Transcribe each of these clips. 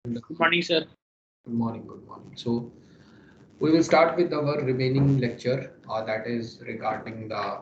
Good morning, sir. Good morning, good morning. So we will start with our remaining lecture that is regarding the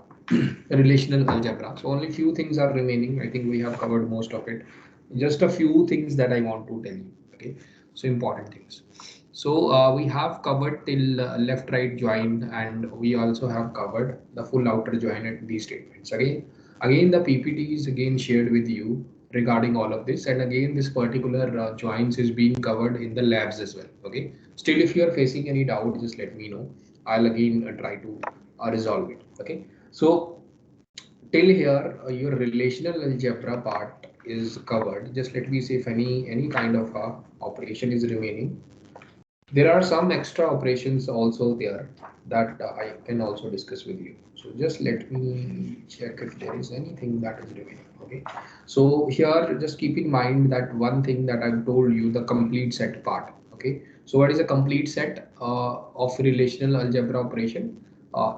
relational algebra. So only few things are remaining. I think we have covered most of it. Just a few things that I want to tell you. Okay, so important things. So we have covered till left right join, and we also have covered the full outer join at these statements. Again the PPT is again shared with you regarding all of this, and again this particular joins is being covered in the labs as well. Okay, still if you are facing any doubt, just let me know. I'll again try to resolve it. Okay, so till here your relational algebra part is covered. Just let me see if any kind of operation is remaining. There are some extra operations also there that I can also discuss with you. So just let me check if there is anything that is remaining. Okay. So here, just keep in mind that one thing that I've told you, the complete set part. Okay. So what is a complete set of relational algebra operation? Uh,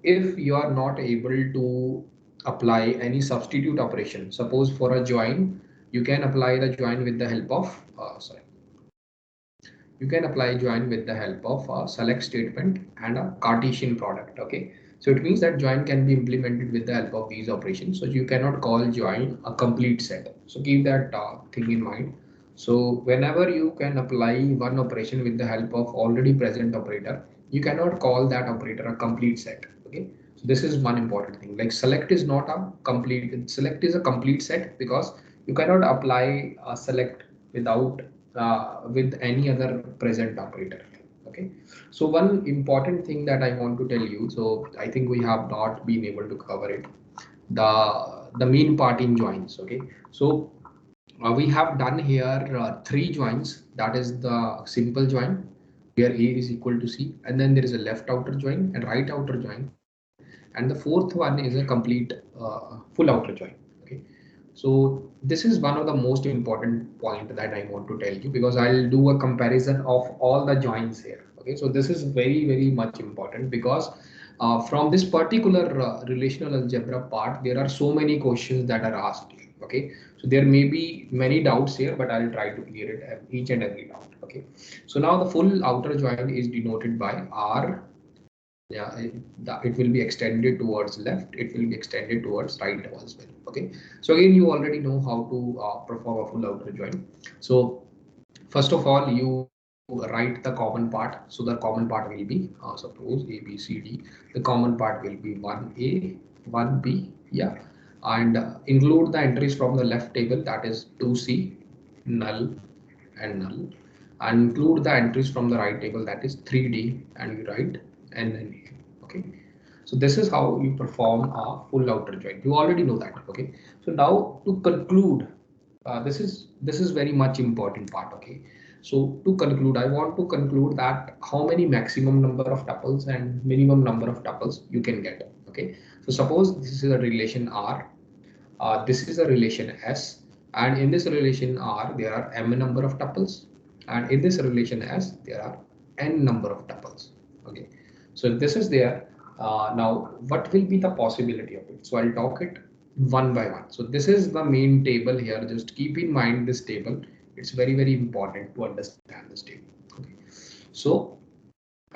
if you are not able to apply any substitute operation, suppose for a join, you can apply the join with the help of, you can apply join with the help of a select statement and a Cartesian product. Okay, so it means that join can be implemented with the help of these operations. So you cannot call join a complete set. So keep that thing in mind. So whenever you can apply one operation with the help of already present operator, you cannot call that operator a complete set. Okay, so this is one important thing. Like select is not a complete, select is a complete set because you cannot apply a select without with any other present operator. Okay, so one important thing that I want to tell you, so I think we have not been able to cover it, the main part in joins. Okay, so we have done here three joins. That is the simple join where a is equal to c, and then there is a left outer join and right outer join, and the fourth one is a complete full outer join. Okay, so this is one of the most important point that I want to tell you, because I'll do a comparison of all the joins here. Okay, so this is very much important because from this particular relational algebra part, there are so many questions that are asked here. Okay, so there may be many doubts here, but I'll try to clear it each and every doubt. Okay, so now the full outer join is denoted by R. Yeah, it will be extended towards left, it will be extended towards right as well. Okay, so again you already know how to perform a full outer join. So first of all, you write the common part. So the common part will be suppose a b c d. The common part will be 1a 1b, yeah, and include the entries from the left table, that is 2c, null and null, and include the entries from the right table, that is 3d, and you write n and a. Okay, so this is how you perform a full outer join. You already know that. Okay, so now to conclude, this is very much important part. Okay, so to conclude, I want to conclude that how many maximum number of tuples and minimum number of tuples you can get. Okay, so suppose this is a relation R, this is a relation S, and in this relation R there are m number of tuples, and in this relation S there are n number of tuples. Okay, so if this is there, now what will be the possibility of it? So I'll talk it one by one. So this is the main table here. Just keep in mind this table. It's very important to understand this table. Okay, so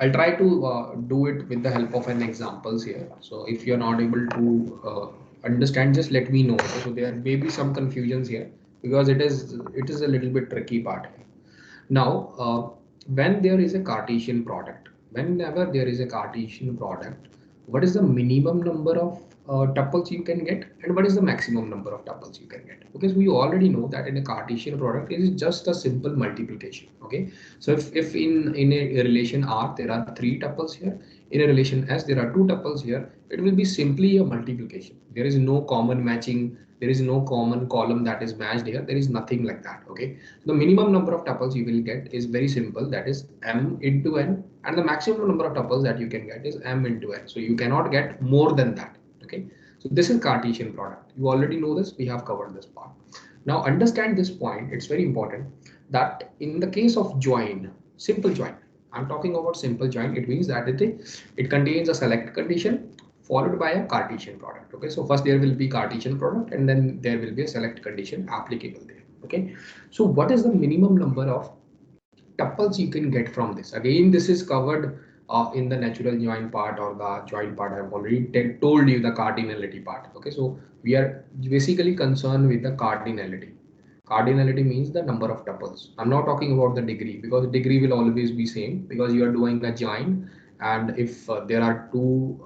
I'll try to do it with the help of an examples here. So if you're not able to understand, just let me know. Okay? So there may be some confusions here because it is a little bit tricky part. Now, when there is a Cartesian product, whenever there is a Cartesian product, what is the minimum number of tuples you can get, and what is the maximum number of tuples you can get? Because we already know that in a Cartesian product, it is just a simple multiplication. Okay, so if in a relation R there are three tuples here, in a relation S there are two tuples here, it will be simply a multiplication. There is no common matching. There is no common column that is matched here. There is nothing like that. Okay, the minimum number of tuples you will get is very simple, that is m into n, and the maximum number of tuples that you can get is m into n. So you cannot get more than that. Okay, so this is Cartesian product. You already know this. We have covered this part. Now understand this point. It's very important that in the case of join, simple join, I'm talking about simple join. It means that it contains a select condition followed by a Cartesian product. Okay, so first there will be Cartesian product, and then there will be a select condition applicable there. Okay, so what is the minimum number of tuples you can get from this? Again, this is covered in the natural join part or the join part. I've already told you the cardinality part. Okay, so we are basically concerned with the cardinality. Cardinality means the number of tuples. I'm not talking about the degree, because degree will always be same, because you are doing a join, and if there are two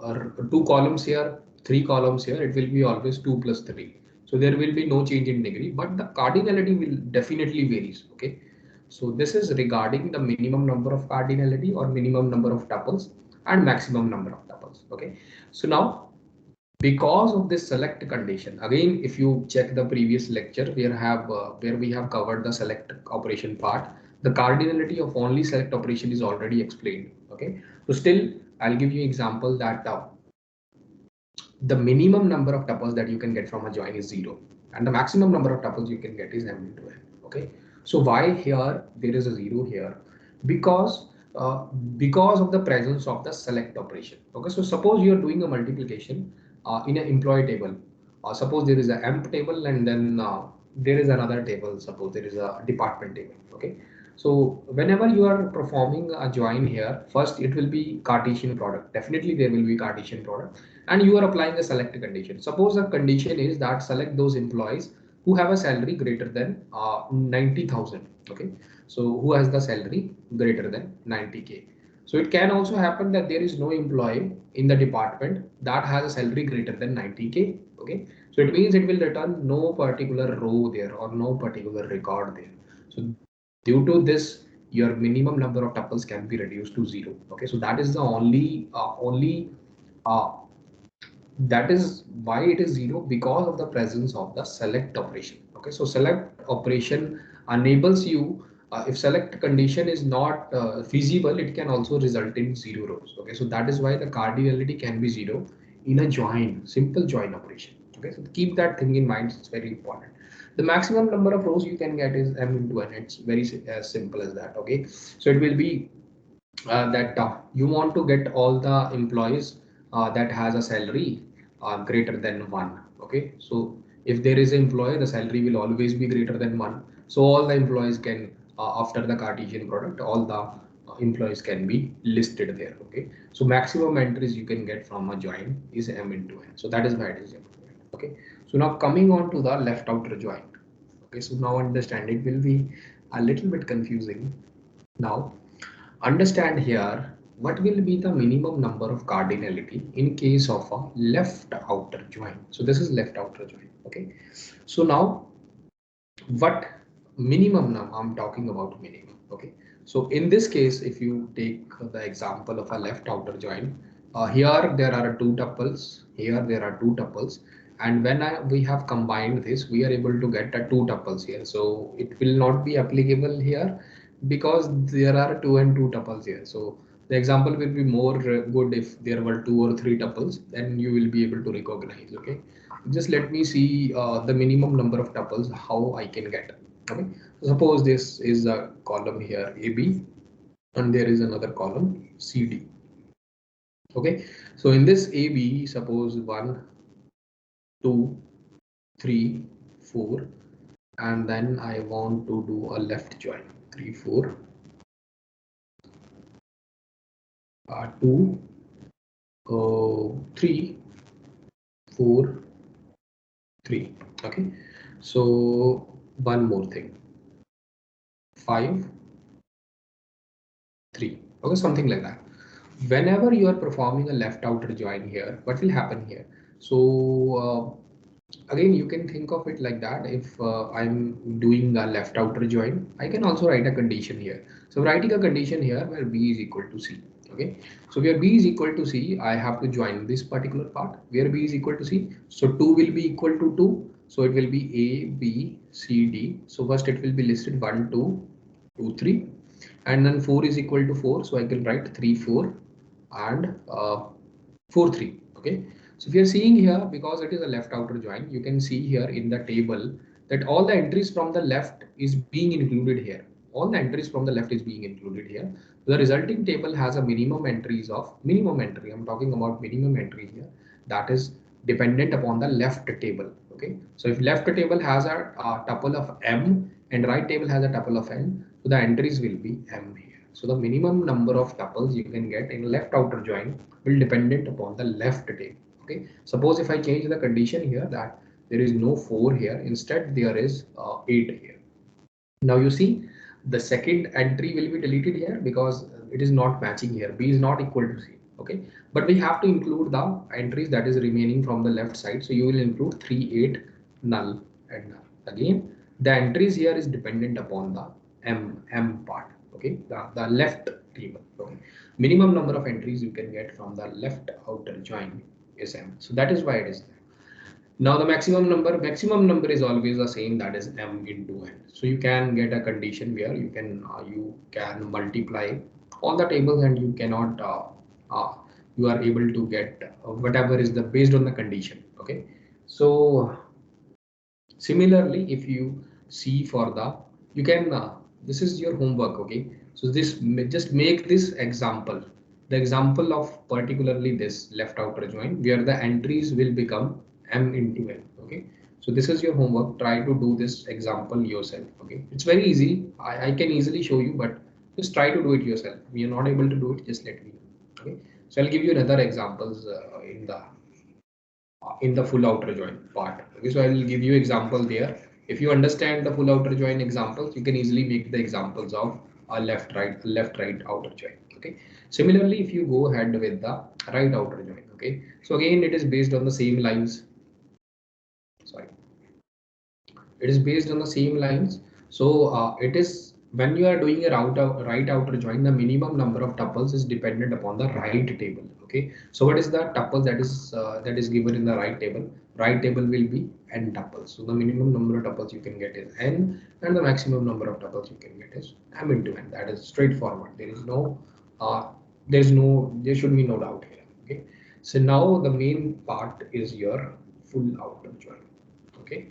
columns here, three columns here, it will be always 2 plus 3. So there will be no change in degree, but the cardinality will definitely varies. Okay, so this is regarding the minimum number of cardinality or minimum number of tuples and maximum number of tuples. Okay, so now because of this select condition, again, if you check the previous lecture, where we have covered the select operation part, the cardinality of only select operation is already explained. Okay, so still I'll give you example that the minimum number of tuples that you can get from a join is 0, and the maximum number of tuples you can get is m into n. Okay, so why here there is a 0 here? Because uh, because of the presence of the select operation. Okay, so suppose you are doing a multiplication in an employee table. Suppose there is a emp table, and then there is another table. Suppose there is a department table. Okay, so whenever you are performing a join here, first it will be Cartesian product. Definitely there will be Cartesian product, and you are applying a select condition. Suppose the condition is that select those employees who have a salary greater than 90,000. Okay, so who has the salary greater than 90K. So it can also happen that there is no employee in the department that has a salary greater than 90K. Okay, so it means it will return no particular row there or no particular record there. So due to this, your minimum number of tuples can be reduced to 0. Okay, so that is the only uh, that is why it is 0, because of the presence of the select operation. Okay, so select operation enables you, if select condition is not feasible, it can also result in 0 rows. Okay, so that is why the cardinality can be 0 in a join, simple join operation. Okay, so keep that thing in mind, it's very important. The maximum number of rows you can get is m into n. It's very as simple as that. Okay, so it will be that you want to get all the employees that has a salary greater than 1. Okay, so if there is an employee, the salary will always be greater than 1. So all the employees can, after the Cartesian product, all the employees can be listed there. Okay, so maximum entries you can get from a join is m into n. So that is why it is m into n. Okay, so now coming on to the left outer join. Okay, so now understand, it will be a little bit confusing. Now understand here what will be the minimum number of cardinality in case of a left outer join. So this is left outer join. Okay, so now what minimum, now I'm talking about minimum. Okay, so in this case, if you take the example of a left outer join, here there are two tuples, here there are two tuples, and when we have combined this, we are able to get a two tuples here. So it will not be applicable here because there are two and two tuples here. So the example will be more good if there were two or three tuples, then you will be able to recognize. Okay, just let me see the minimum number of tuples how I can get. Okay, so suppose this is a column here AB, and there is another column CD. Okay, so in this AB, suppose 1, 2, 3, 4, and then I want to do a left join 3, 4, 2, 3, 4, 3. Okay, so one more thing, 5, 3. Okay, something like that. Whenever you are performing a left outer join here, what will happen here? So again, you can think of it like that. If I'm doing a left outer join, I can also write a condition here. So writing a condition here where b is equal to c. Okay, so where b is equal to c, I have to join this particular part where b is equal to c. So 2 will be equal to 2, so it will be a b c d. So first it will be listed 1 2 2 3, and then 4 is equal to 4, so I can write 3 4 and 4 3. Okay, so if you're seeing here, because it is a left outer join, you can see here in the table that all the entries from the left is being included here. All the entries from the left is being included here. The resulting table has a minimum entries of minimum entry. I'm talking about minimum entry here, that is dependent upon the left table. Okay, Okay, so if left table has a tuple of m and right table has a tuple of n, so the entries will be m here. So the minimum number of tuples you can get in left outer join will dependent upon the left table. Okay, suppose if I change the condition here that there is no 4 here, instead there is 8 here. Now you see the second entry will be deleted here because it is not matching here. B is not equal to C. Okay, but we have to include the entries that is remaining from the left side. So you will include 3, 8, null and null. Again, the entries here is dependent upon the M part. Okay, the left table. Okay, minimum number of entries you can get from the left outer join is M. So that is why it is there. Now the maximum number is always the same, that is m into n. So you can get a condition where you can multiply all the tables and you cannot you are able to get whatever is the based on the condition. Okay, so similarly, if you see for the, you can this is your homework. Okay, so this just make this example, the example of particularly this left outer join where the entries will become m into n. Okay, so this is your homework. Try to do this example yourself. Okay, it's very easy. I can easily show you, but just try to do it yourself. If you're not able to do it, just let me know. Okay, so I'll give you another examples in the full outer join part. Okay, so I will give you example there. If you understand the full outer join examples, you can easily make the examples of a left right outer join. Okay. Similarly, if you go ahead with the right outer join. Okay. So again, it is based on the same lines. Sorry. It is based on the same lines. So it is when you are doing a right outer join, the minimum number of tuples is dependent upon the right table. Okay, so what is the tuple that is given in the right table? Right table will be n tuples. So the minimum number of tuples you can get is n, and the maximum number of tuples you can get is m into n. That is straightforward. Uh, there should be no doubt here. Okay, so now the main part is your full outer join. Okay,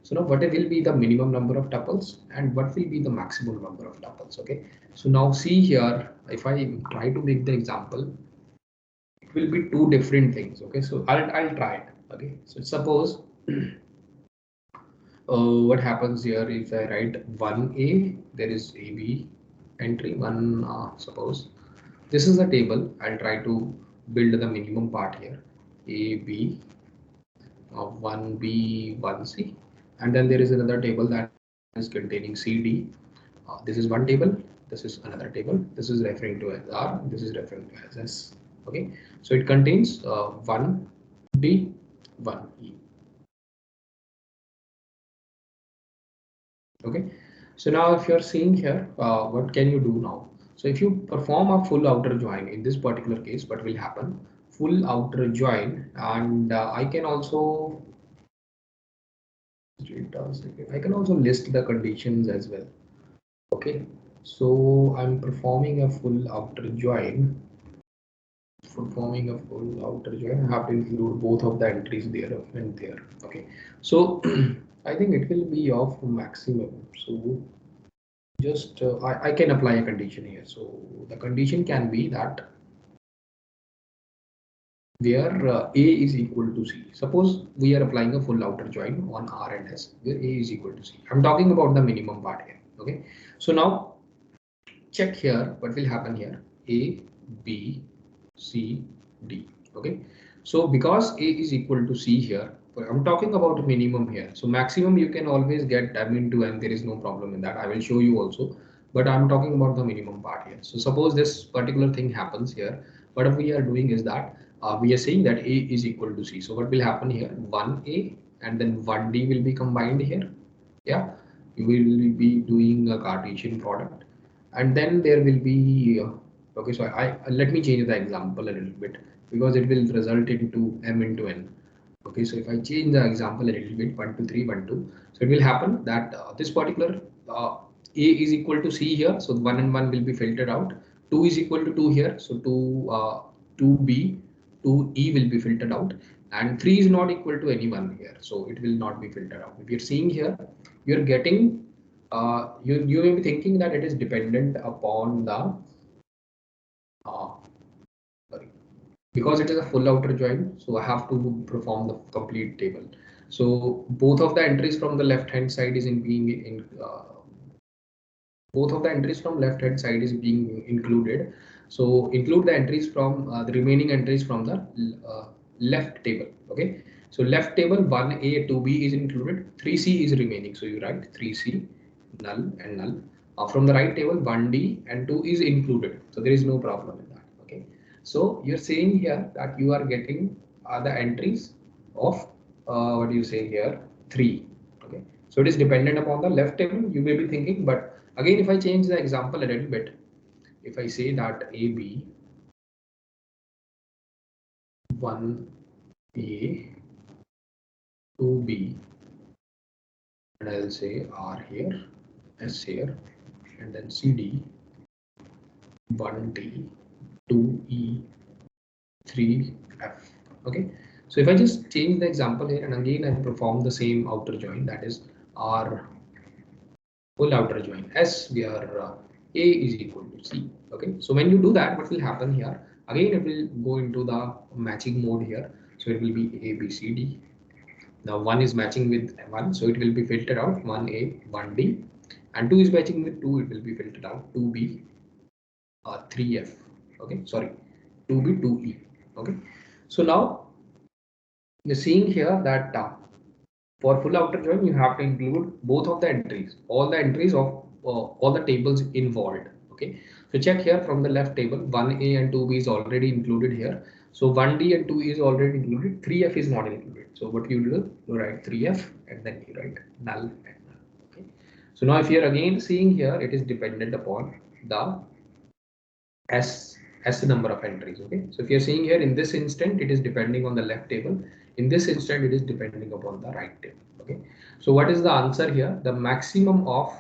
so now what will be the minimum number of tuples and what will be the maximum number of tuples? Okay, so now see here, if I try to make the example, it will be two different things. Okay, so I'll try it. Okay, so suppose what happens here if I write 1a, there is ab entry 1. Suppose this is the table. I'll try to build the minimum part here, a b 1b 1c, and then there is another table that is containing cd. This is one table, this is another table, this is referring to as r, this is referring to as s. Okay, so it contains 1d 1e. Okay, so now if you're seeing here, what can you do now? So if you perform a full outer join in this particular case, what will happen? Full outer join, and I can also list the conditions as well. Okay, so I'm performing a full outer join. I have to include both of the entries there and there. Okay, so I think it will be of maximum. So just I can apply a condition here. So the condition can be that where A is equal to C. Suppose we are applying a full outer join on R and S where A is equal to C. I'm talking about the minimum part here. Okay, so now check here what will happen here. A, B, C, D. Okay, so because A is equal to C here, I'm talking about minimum here. So maximum you can always get m into n. There is no problem in that. I will show you also, but I'm talking about the minimum part here. So suppose this particular thing happens here. What we are doing is that we are saying that A is equal to C. So what will happen here? 1A and then 1D will be combined here. Yeah, you will be doing a Cartesian product, and then there will be okay. So I let me change the example a little bit because it will result into m into n. Okay, so if I change the example a little bit, 1 2 3 1 2, so it will happen that this particular a is equal to c here, so 1 and 1 will be filtered out. 2 is equal to 2 here, so 2b 2e will be filtered out, and 3 is not equal to anyone here, so it will not be filtered out. If you're seeing here, you're getting you may be thinking that it is dependent upon the uh, sorry, because it is a full outer join, so I have to perform the complete table. So both of the entries from the left hand side is in being in both of the entries from left hand side is being included. So include the entries from the remaining entries from the left table. Okay, so left table 1a 2b is included, 3c is remaining, so you write 3c null and null. From the right table 1d and 2 is included, so there is no problem in that. Okay, so you're saying here that you are getting the entries of what do you say here, 3. Okay, so it is dependent upon the left table, you may be thinking. But again, if I change the example a little bit, if I say that AB 1A 2B, and I'll say R here, S here, and then CD 1D 2E 3F. Okay, so if I just change the example here and again I perform the same outer join, that is R full outer join S, where A is equal to C. Okay, so when you do that, what will happen here? Again, it will go into the matching mode here. So it will be A, B, C, D. Now 1 is matching with 1, so it will be filtered out 1A, 1D, and 2 is matching with 2, it will be filtered out 2B, 3F. Okay, sorry, 2B, 2E. Okay, so now you're seeing here that for full outer join, you have to include both of the entries, all the entries of all the tables involved. Okay, so check here from the left table, 1A and 2B is already included here. So 1D and 2 is already included, 3F is not included. So what you do, you write 3F and then you write null and null. Okay, so now if you're again seeing here, it is dependent upon the S number of entries. Okay, so if you're seeing here in this instant, it is depending on the left table. In this instant, it is depending upon the right table. Okay, so what is the answer here? The maximum of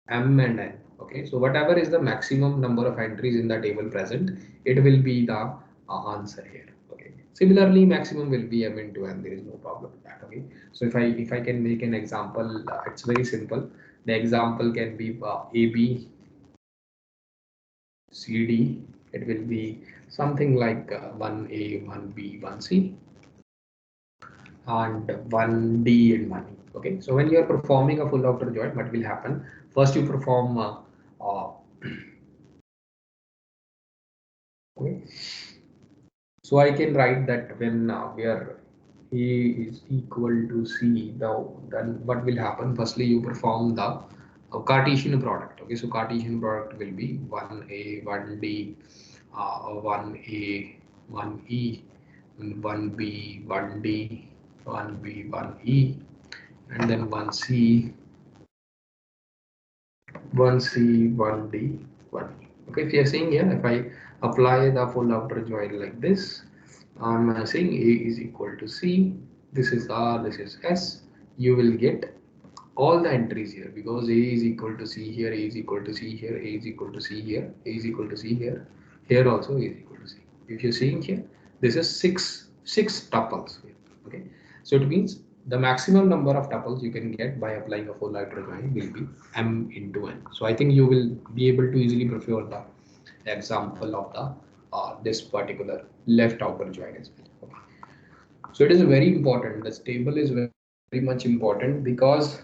M and N. Okay, so whatever is the maximum number of entries in the table present, it will be the answer here. Okay, similarly, maximum will be M into N. There is no problem with that. Okay, so if I can make an example, it's very simple. The example can be AB CD, it will be something like 1A, 1B, 1C, and 1D and 1E. Okay, so when you are performing a full outer join, what will happen? First, you perform okay. So I can write that when where A is equal to C, then what will happen? Firstly, you perform the Cartesian product. Okay, so Cartesian product will be 1A, 1D, 1A, 1E, 1B, 1D, 1B, 1E, and then 1C, 1C, 1D, 1E. Okay, if you are saying here, if I apply the full outer join like this, I'm saying A is equal to C, this is R, this is S, you will get all the entries here, because A is equal to C here, A is equal to C here, A is equal to C here, A is equal to C here, here also A is equal to C. If you're seeing here, this is six tuples here. Okay, so it means the maximum number of tuples you can get by applying a full outer join will be M into N. So I think you will be able to easily prefer the example of the this particular left outer join as well. Okay. So it is very important. This table is very much important because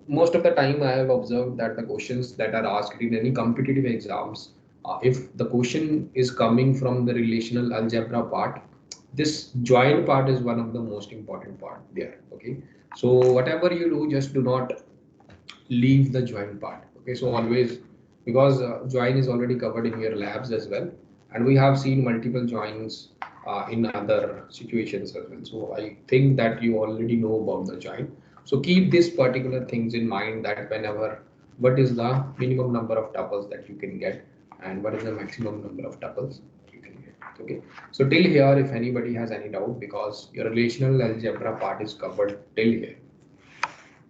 most of the time I have observed that the questions that are asked in any competitive exams, if the question is coming from the relational algebra part, this join part is one of the most important part there. Okay, so whatever you do, just do not leave the join part. Okay, so always, because join is already covered in your labs as well, and we have seen multiple joins in other situations as well. So I think that you already know about the join. So keep these particular things in mind, that whenever, what is the minimum number of tuples that you can get, and what is the maximum number of tuples you can get. Okay, so till here, if anybody has any doubt, because your relational algebra part is covered till here.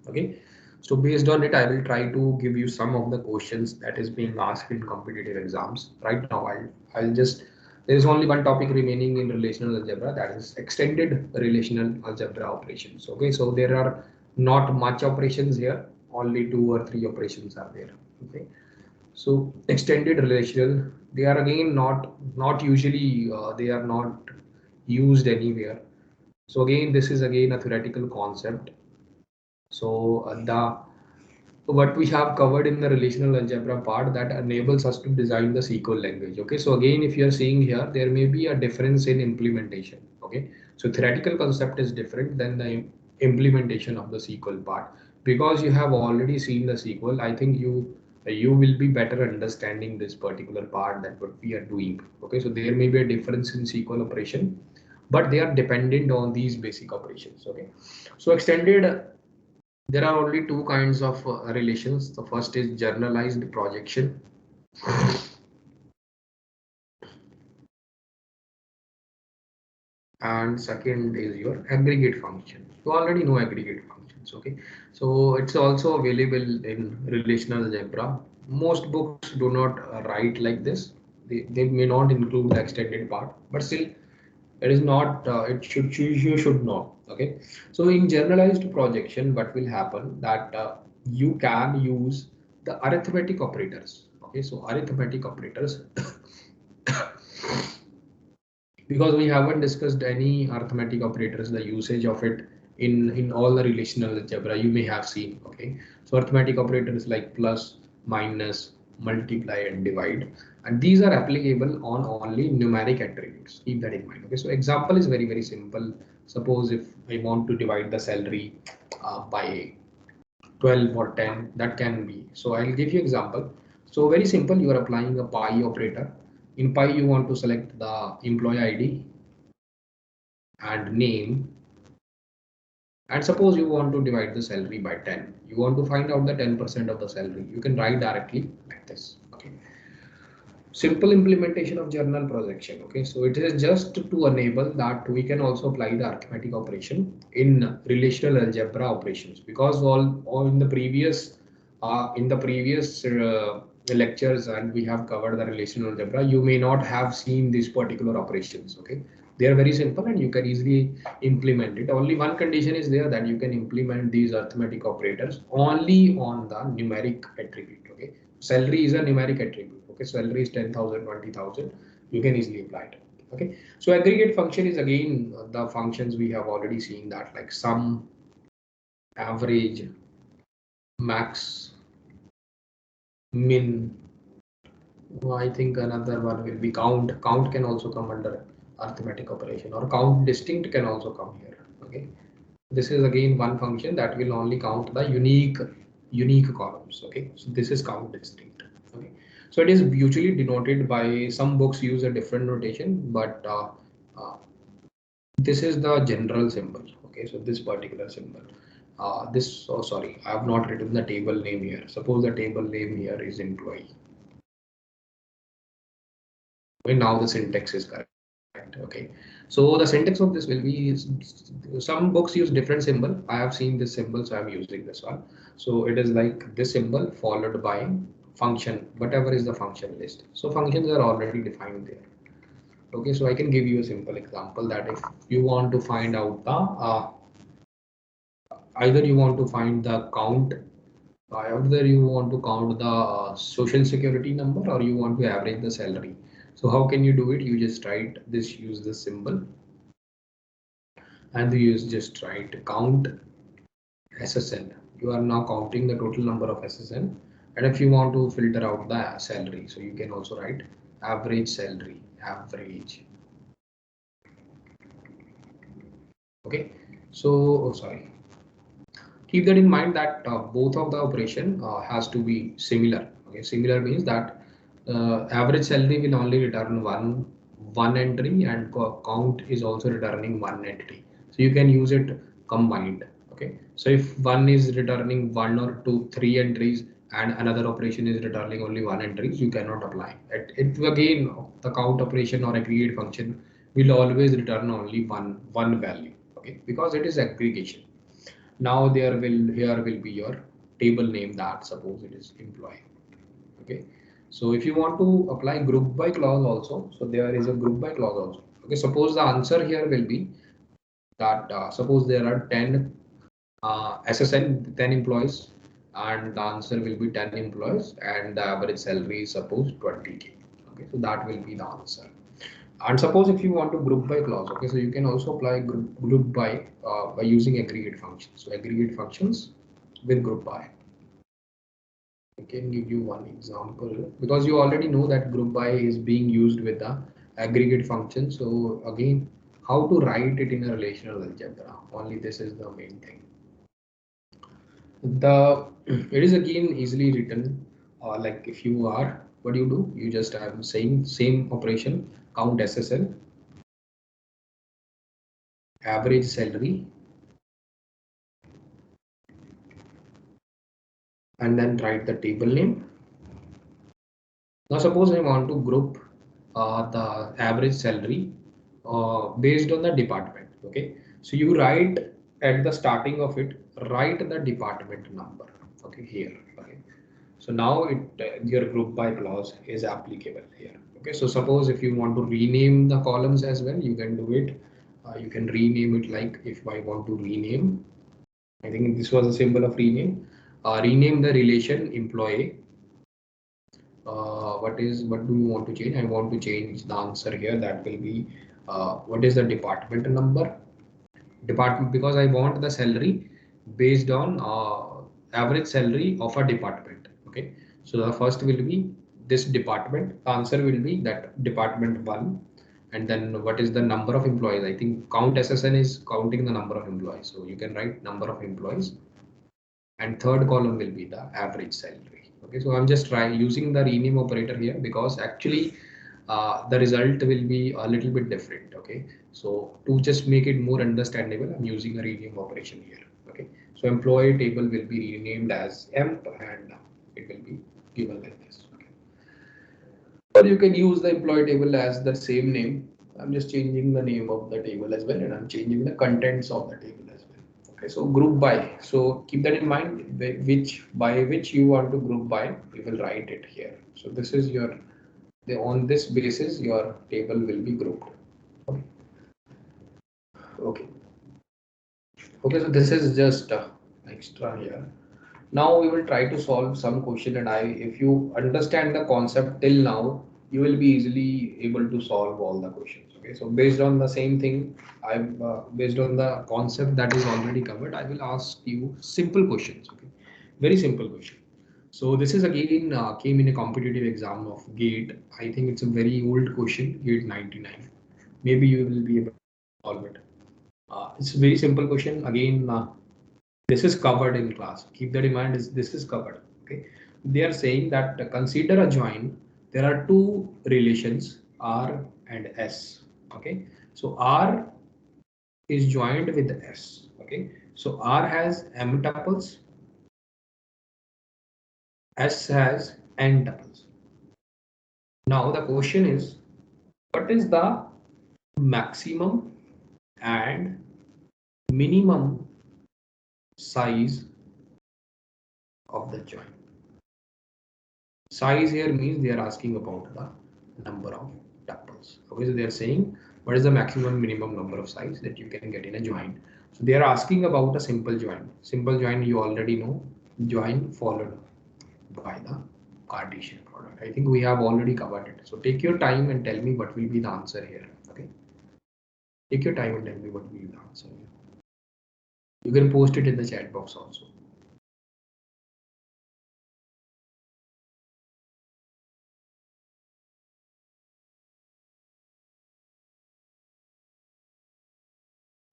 Okay, so based on it, I will try to give you some of the questions that is being asked in competitive exams. Right now, I'll just, there is only one topic remaining in relational algebra, that is extended relational algebra operations. Okay, so there are not much operations here, only 2 or 3 operations are there. Okay, so extended relational, they are again not usually they are not used anywhere. So again, this is again a theoretical concept. So the what we have covered in the relational algebra part that enables us to design the SQL language. Okay, so again, if you're seeing here, there may be a difference in implementation. Okay, so theoretical concept is different than the implementation of the SQL part. Because you have already seen the SQL, I think you will be better understanding this particular part that what we are doing. Okay, so there may be a difference in SQL operation, but they are dependent on these basic operations. Okay, so extended, there are only two kinds of relations. The first is generalized projection, and second is your aggregate function. You already know aggregate functions. Okay, so it's also available in relational algebra. Most books do not write like this. They may not include the extended part, but still it is not it should you should know. Okay, so in generalized projection, what will happen that you can use the arithmetic operators. Okay, so arithmetic operators because we haven't discussed any arithmetic operators, the usage of it in all the relational algebra you may have seen. Okay, so arithmetic operators like plus, minus, multiply and divide, and these are applicable on only numeric attributes. Keep that in mind. Okay, so example is very simple. Suppose if I want to divide the salary by 12 or 10, that can be. So I'll give you example. So very simple, you are applying a pi operator. In pi you want to select the employee ID and name, and suppose you want to divide the salary by 10. You want to find out the 10% of the salary. You can write directly like this. Okay, simple implementation of journal projection. Okay, so it is just to enable that we can also apply the arithmetic operation in relational algebra operations, because all in the previous lectures, and we have covered the relational algebra, you may not have seen these particular operations. Okay, they are very simple and you can easily implement it. Only one condition is there, that you can implement these arithmetic operators only on the numeric attribute. Okay, salary is a numeric attribute. Okay, salary is 10,000, 20,000. You can easily apply it. Okay, so aggregate function is again the functions we have already seen, that like sum, average, max, min. I think another one will be count. Count can also come under arithmetic operation, or count distinct can also come here. Okay, this is again one function that will only count the unique columns. Okay, so this is count distinct. Okay, so it is usually denoted by, some books use a different notation, but uh, this is the general symbol. Okay, so this particular symbol, this, oh sorry, I have not written the table name here. Suppose the table name here is employee. Okay, now the syntax is correct. Okay, so the syntax of this will be, some books use different symbol. I have seen this symbol, so I'm using this one. So it is like this symbol followed by function, whatever is the function list. So functions are already defined there. Okay, so I can give you a simple example, that if you want to find out the either you want to find the count, either you want to count the social security number, or you want to average the salary. So how can you do it? You just write this, use this symbol, and you just write count SSN. You are now counting the total number of SSN. And if you want to filter out the salary, so you can also write average salary, average. Okay, so sorry, keep that in mind, that both of the operation has to be similar. Okay, similar means that average salary will only return one entry, and count is also returning one entry. So you can use it combined. Okay, so if one is returning one or two, three entries, and another operation is returning only one entry, you cannot apply it. Again, the count operation or aggregate function will always return only one value. Okay, because it is aggregation. Now here will be your table name, that suppose it is employee. Okay, so if you want to apply group by clause also, so there is a group by clause also. Okay, suppose the answer here will be that suppose there are 10 SSN, 10 employees, and the answer will be 10 employees, and the average salary is suppose 20K. Okay, so that will be the answer. And suppose if you want to group by clause, okay, so you can also apply group by using aggregate functions. So aggregate functions with group by. I can give you one example because you already know that group by is being used with the aggregate function. So again, how to write it in a relational algebra? Only this is the main thing. The it is again easily written. Like if you are, what do you do? You just I'm saying same operation, count SSL, average salary, and then write the table name. Now suppose I want to group the average salary based on the department. Okay, so you write at the starting of it, write the department number. Okay, here. Okay, so now your group by clause is applicable here. Okay, so suppose if you want to rename the columns as well, you can do it. You can rename it like if I want to rename. I think this was a symbol of rename. Rename the relation employee. What do you want to change? I want to change the answer here. That will be what is the department number? Department, because I want the salary based on average salary of a department. Okay, so the first will be this department. The answer will be that department one, and then what is the number of employees? I think count SSN is counting the number of employees. So you can write number of employees, and third column will be the average salary. Okay, so I'm just trying using the rename operator here because actually the result will be a little bit different. Okay, so to just make it more understandable, I'm using a rename operation here. Okay, so employee table will be renamed as emp, and it will be given like this. Okay, or you can use the employee table as the same name. I'm just changing the name of the table as well, and I'm changing the contents of the table as well. Okay, so group by. So keep that in mind. Which you want to group by, you will write it here. So this is your on this basis your table will be grouped. Okay. Okay. Okay. So this is just extra here. Now we will try to solve some question, and if you understand the concept till now, you will be easily able to solve all the questions. Okay, so based on the same thing, I've based on the concept that is already covered, I will ask you simple questions. Okay, very simple question. So this is again came in a competitive exam of GATE. I think it's a very old question, GATE 99. Maybe you will be able to solve it. It's a very simple question. Again, this is covered in class. Keep that in mind. This is covered. Okay. They are saying that consider a join. There are two relations R and S. Okay. So R is joined with S. Okay. So R has M tuples. S has N tuples. Now the question is, what is the maximum and minimum size of the join? Size here means they are asking about the number of tuples. Okay, so they are saying what is the maximum minimum number of size that you can get in a join. So they are asking about a simple join. Simple join you already know, join followed by the Cartesian product. I think we have already covered it. So take your time and tell me what will be the answer here. Okay, take your time and tell me what will be the answer here. You can post it in the chat box also.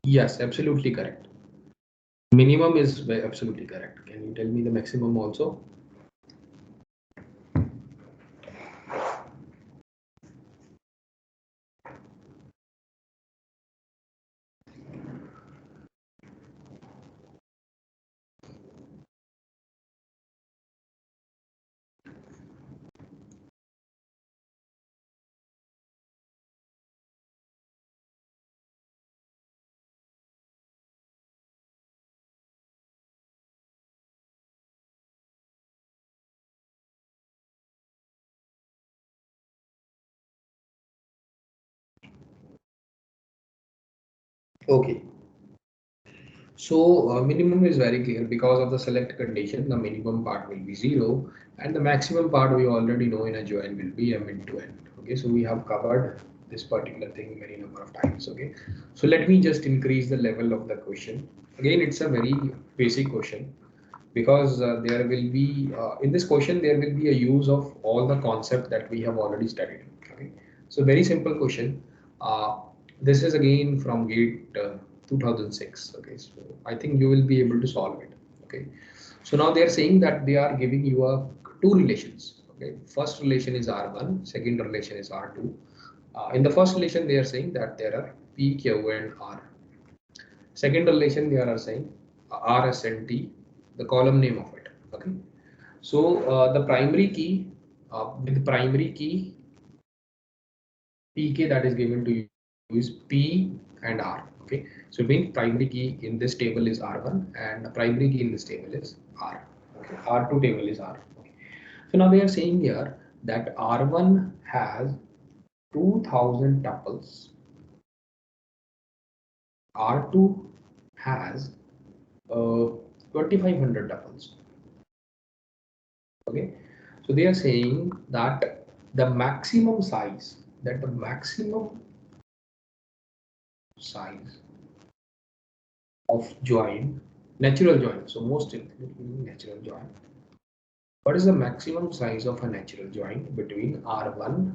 Yes, absolutely correct. Minimum is absolutely correct. Can you tell me the maximum also? Okay. So minimum is very clear because of the select condition. The minimum part will be 0, and the maximum part we already know in a join will be m into n. Okay, so we have covered this particular thing many number of times. Okay, so let me just increase the level of the question. Again, it's a very basic question, because there will be in this question there will be a use of all the concept that we have already studied. Okay, so very simple question. uh, this is again from gate 2006. Okay, so I think you will be able to solve it. Okay, so now they are saying that they are giving you a two relations. Okay, first relation is R1, second relation is R2. In the first relation they are saying that there are P, Q and R. Second relation they are saying RS and T, the column name of it. Okay, so the primary key, with primary key pk that is given to you is p and r. Okay, so it means primary key in this table is r1 and the primary key in this table is r. Okay, r2 table is r. Okay, so now they are saying here that r1 has 2000 tuples, r2 has 2500 tuples. Okay, so they are saying that the maximum size, that the maximum size of join, natural join. So most important, natural join. What is the maximum size of a natural join between R1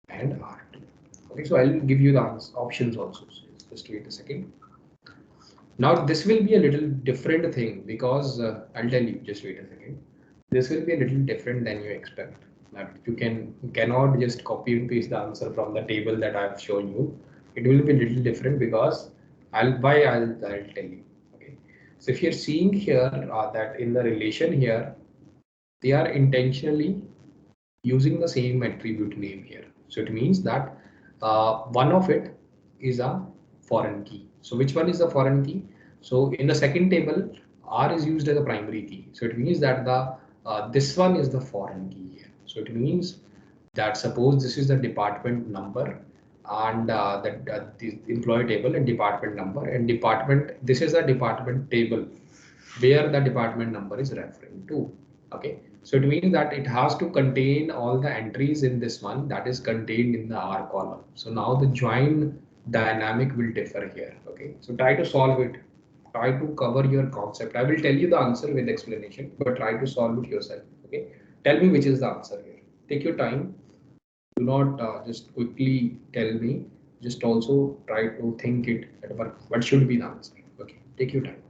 and R2? Okay, so I'll give you the options also. So just wait a second. Now this will be a little different thing, because I'll tell you, just wait a second. This will be a little different than you expect. That you cannot just copy and paste the answer from the table that I've shown you. It will be a little different, because I'll tell you. Okay. So if you're seeing here that in the relation here, they are intentionally using the same attribute name here. So it means that one of it is a foreign key. So which one is the foreign key? So in the second table, R is used as a primary key. So it means that the this one is the foreign key here. So it means that suppose this is the department number and the employee table and department number and department. This is the department table where the department number is referring to. Okay, so it means that it has to contain all the entries in this one that is contained in the R column. So now the join dynamic will differ here. Okay, so try to solve it. Try to cover your concept. I will tell you the answer with explanation, but try to solve it yourself. Okay, tell me which is the answer here. Take your time. Do not just quickly tell me. Just also try to think it. What should be the answer? Okay, take your time.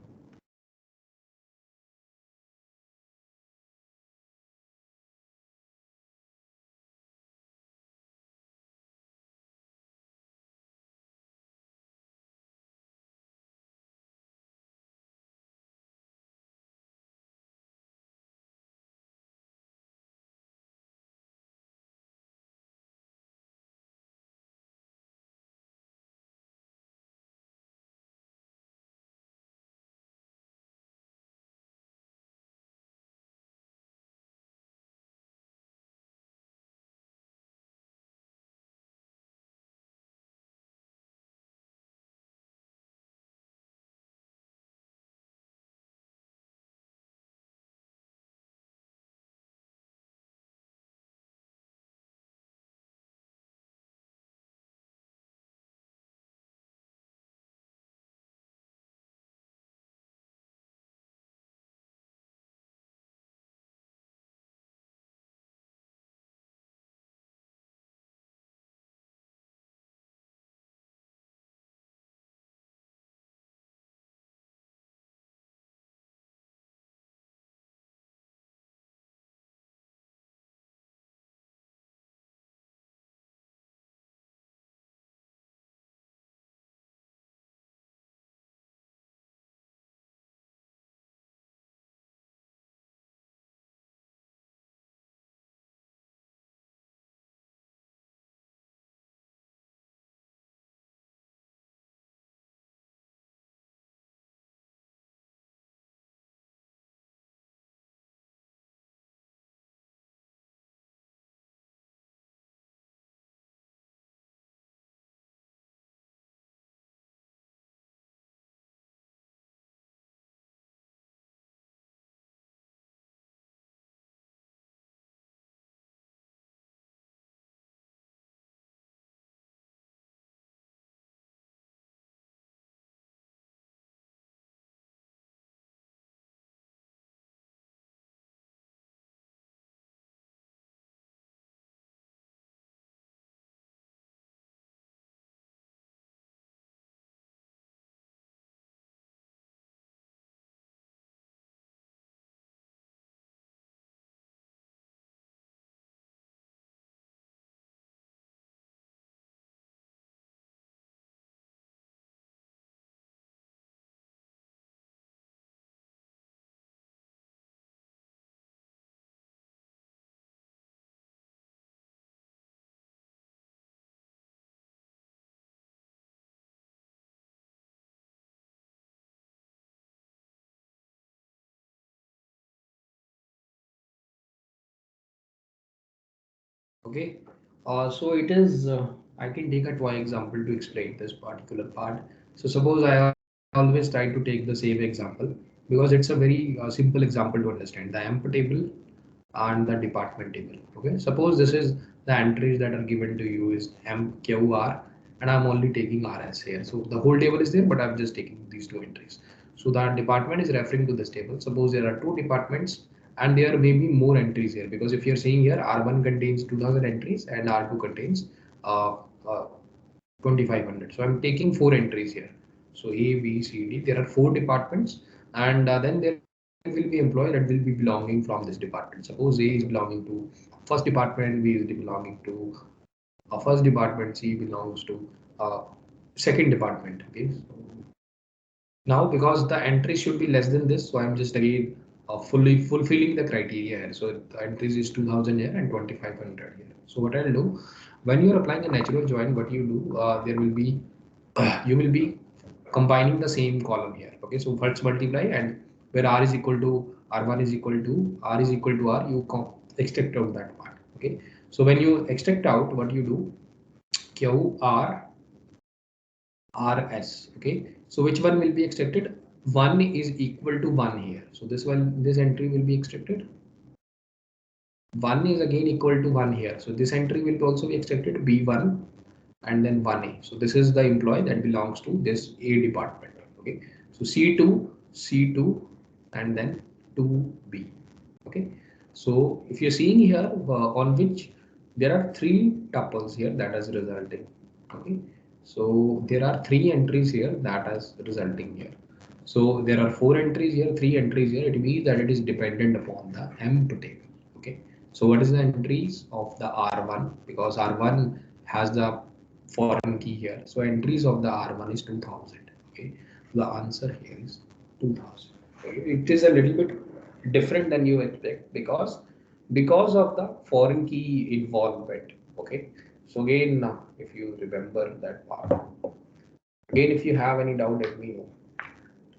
Okay, so it is, I can take a toy example to explain this particular part. So suppose I always try to take the same example because it's a very simple example to understand. The amp table and the department table. Okay, suppose this is the entries that are given to you is M, Q, R, and I'm only taking RS here. So the whole table is there, but I'm just taking these two entries. So that department is referring to this table. Suppose there are two departments and there may be more entries here, because if you're seeing here R1 contains 2000 entries and R2 contains uh, uh, 2500. So I'm taking four entries here. So A, B, C, D. There are four departments, and then there will be employee that will be belonging from this department. Suppose A is belonging to first department, B is belonging to first department, C belongs to uh, second department. Okay. So now, because the entry should be less than this, so I'm just again fully fulfilling the criteria here. So the entries is 2000 here and 2500 here. So what I'll do, when you're applying a natural join, what you do, there will be you will be combining the same column here. Okay, so first multiply, and where r is equal to r1 is equal to r is equal to r, you extract out that part. Okay, so when you extract out, what you do, q r rs. Okay, so which one will be extracted? 1 is equal to 1 here, so this entry will be extracted. 1 is again equal to 1 here, so this entry will also be extracted, b1 and then 1a. So this is the employee that belongs to this a department. Okay, so c2 and then 2b. Okay, so if you're seeing here, on which there are three tuples here that is resulting. Okay, so there are three entries here that is resulting here. So there are four entries here, three entries here. It means that it is dependent upon the emp table. Okay, so what is the entries of the R1? Because R1 has the foreign key here. So entries of the R1 is 2000. Okay, so the answer here is 2000. Okay. It is a little bit different than you expect because of the foreign key involvement. Okay, so again, if you remember that part, again, if you have any doubt, let me know.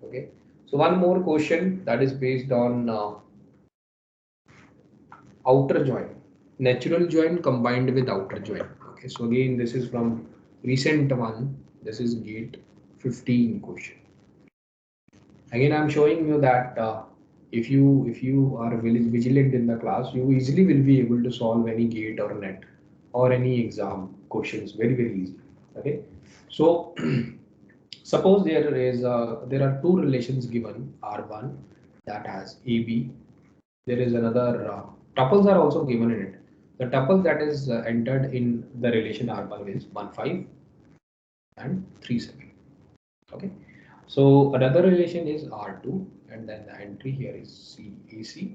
Okay, so one more question that is based on outer join, natural join combined with outer join. Okay, so again, this is from recent one. This is gate 15 question. Again, I'm showing you that if you are vigilant in the class, you easily will be able to solve any gate or net or any exam questions very easily. Okay, so suppose there are two relations given R1 that has AB. There is another tuples are also given in it. The tuple that is entered in the relation R1 is 1 5 and 3 7. Okay. So another relation is R2, and then the entry here is CAC,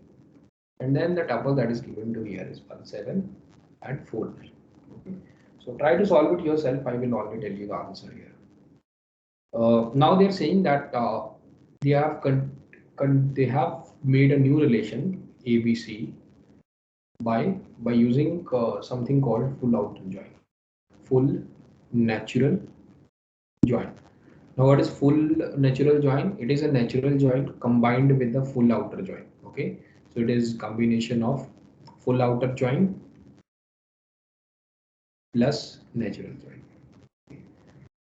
and then the tuple that is given to here is 1 7 and 4 9. Okay. So try to solve it yourself. I will only tell you the answer here. Now they are saying that they have they have made a new relation ABC by using something called full outer join, full natural join. Now, what is full natural join? It is a natural join combined with the full outer join. Okay, so it is combination of full outer join plus natural join.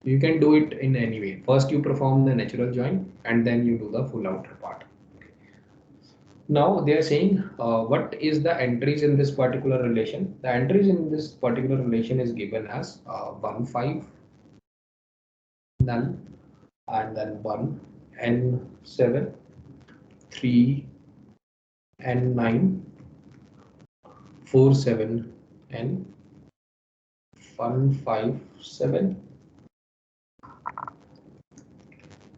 You can do it in any way. First, you perform the natural join and then you do the full outer part. Now they are saying what is the entries in this particular relation. The entries in this particular relation is given as 1 5 null, and then 1 n7 3 n9 4 7 n 1 5 7,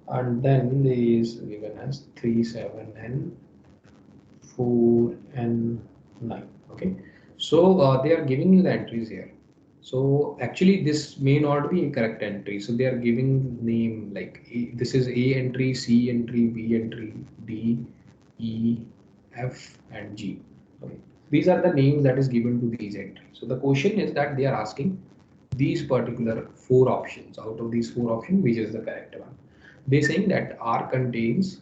and then there is given as 3 7 n 4 and 9. Okay, so they are giving you the entries here. So actually this may not be a correct entry, so they are giving name like this is A entry, C entry, B entry, D, E, F and G. Okay, these are the names that is given to these entries. So the question is that they are asking these particular four options, out of these four options which is the correct one. They saying that R contains,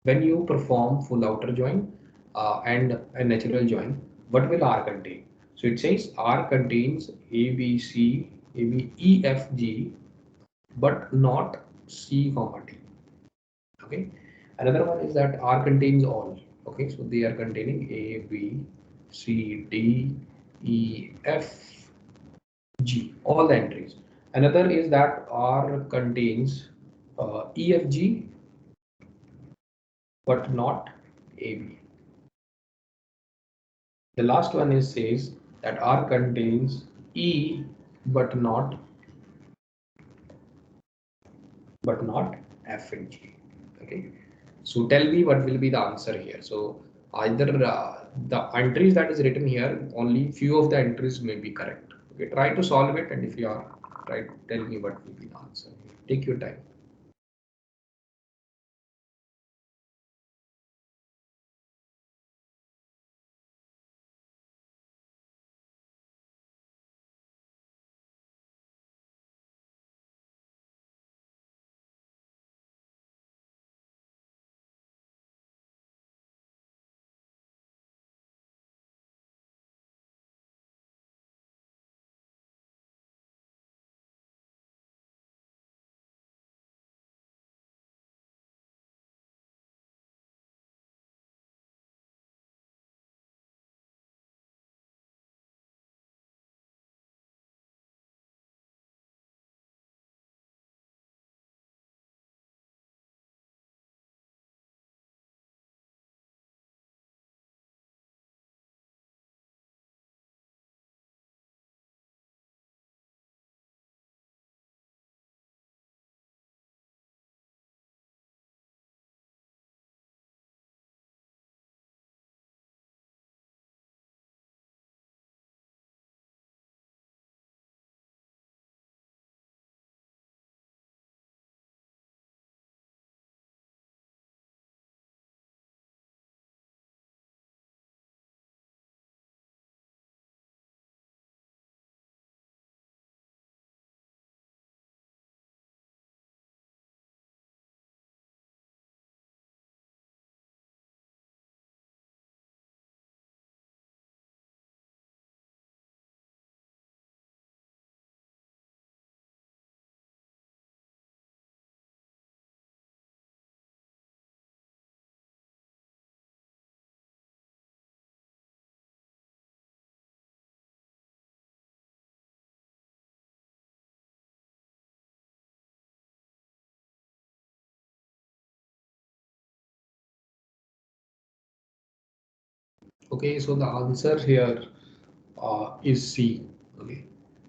when you perform full outer join and a natural join, what will R contain? So it says R contains A, B, C, A, B, E, F, G, but not C, comma D. Okay. Another one is that R contains all. Okay, so they are containing A, B, C, D, E, F, G, all the entries. Another is that R contains E, F, G, but not A, B. The last one is says that R contains E, but not F and G. Okay, so tell me what will be the answer here. So either the entries that is written here, only few of the entries may be correct. Okay, try to solve it, and if you are right, tell me what will be the answer. Take your time. Okay, so the answer here is C. Okay,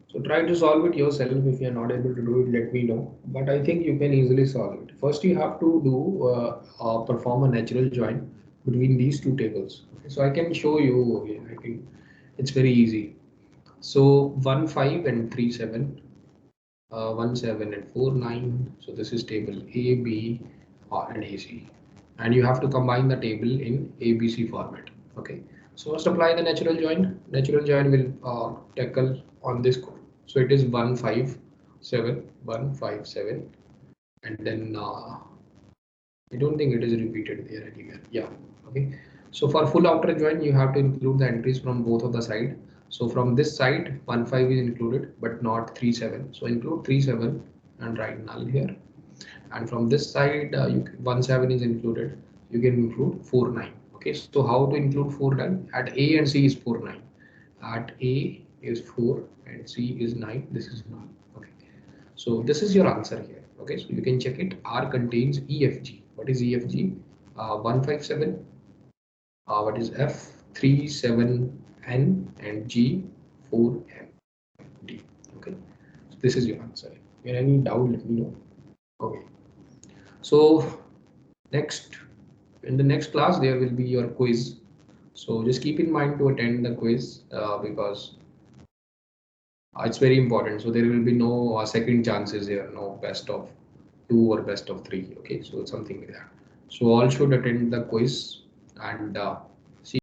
so try to solve it yourself. If you are not able to do it, let me know. But I think you can easily solve it. First, you have to do perform a natural join between these two tables. Okay, so I can show you. Okay, I think it's very easy. So 1 5 and 3 7, 1 7 and 4 9. So this is table A, B, and AC, and you have to combine the table in ABC format. Okay, so first apply the natural join. Natural join will tackle on this code. So it is 1 5 7 1 5 7, and then I don't think it is repeated there anywhere. Yeah. Okay. So for full outer join, you have to include the entries from both of the side. So from this side, 1 5 is included, but not 3 7. So include 3 7 and write null here. And from this side, 1 7 is included. You can include 4 9. Okay. So how to include 4 9? At A and C is 4 9. At A is 4 and C is 9. This is null. Okay. So this is your answer here. Okay, so you can check it. R contains EFG. What is EFG? 157. What is F? 37N and G 4MD. Okay, so this is your answer. If you have any doubt, let me know. Okay, so next in the next class there will be your quiz. So just keep in mind to attend the quiz because it's very important. So there will be no second chances here, no best of two or best of three. Okay, so it's something like that. So all should attend the quiz, and